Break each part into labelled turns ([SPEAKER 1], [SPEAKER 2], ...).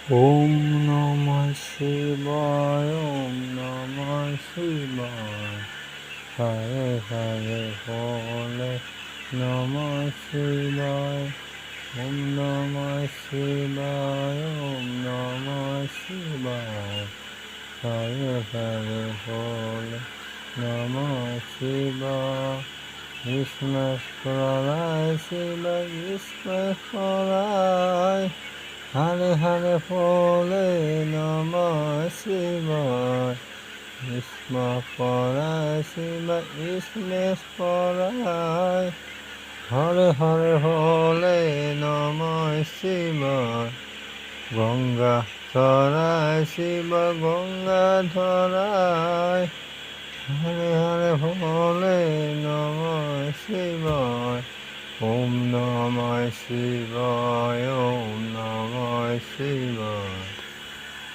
[SPEAKER 1] ওম নমঃ শিবায় ওম নমঃ শিবায় হরে হরে বলে নমঃ শিবায় ওম নমঃ শিবায় ওম নমঃ শিবায় হরে হরে বলে নমঃ শিবায় বিষ্ণু প্রলয় শিব বিষ্ণু প্রলয় হরে হরে বলে নমঃ শিবায় বিষ্ণু প্রলয় শিব বিষ্ণু প্রলয় হরে হরে বলে নমঃ শিবায় গঙ্গা ধরায় শিব গঙ্গা ধরায় হরে হরে বলে নমঃ শিবায় ওম নমঃ শিবায় ওম নমঃ শিবায়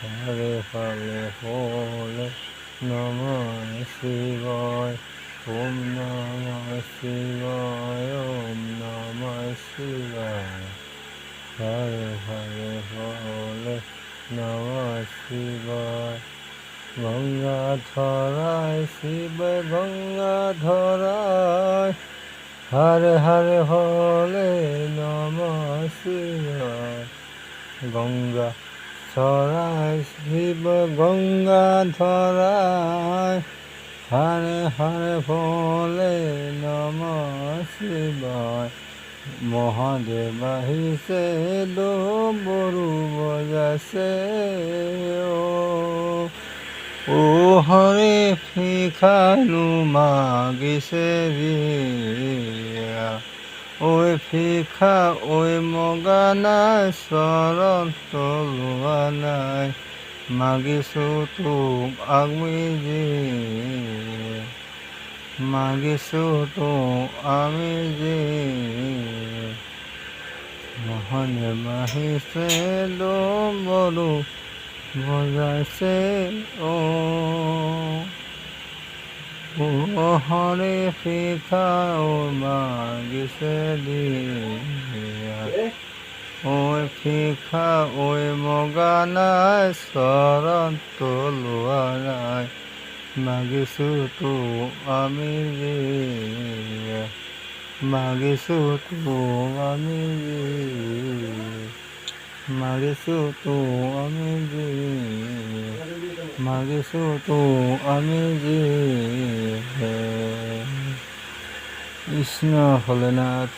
[SPEAKER 1] হরে হরে বলে নমঃ শিবায় ওম নমঃ শিবায় ওম নমঃ শিবায় হরে হরে বলে নমঃ শিবায় গঙ্গা ধরায় শিব গঙ্গা ধরায় হরে হরে বলে নমঃ শিবায় গঙ্গা ধরায় শিব গঙ্গা ধরায় হরে হরে বলে নমঃ শিবায় মহাদেব হিসে ডমরু বজাসে ও হরে ফিখানু মাগিসে রিয়া ওই ফিখা ওই মগানায় শরণ তলুয়ানায় মাগিছো তুম আমি যে মাগিছো তুম আমি যে মহানে মাহিছে ডমরু বজাইছে ও হরে ফিখা ও মাগিছে দিয়া ওই ফিখা ওই মগানায় শরণ তলুয়ানায় মাগিছো তো আমি যে মাগিছো তো আমি যে মাগিছো তো আমি যে মাগিছো তো আমি যে কৃষ্ণ ভোলেনাথ।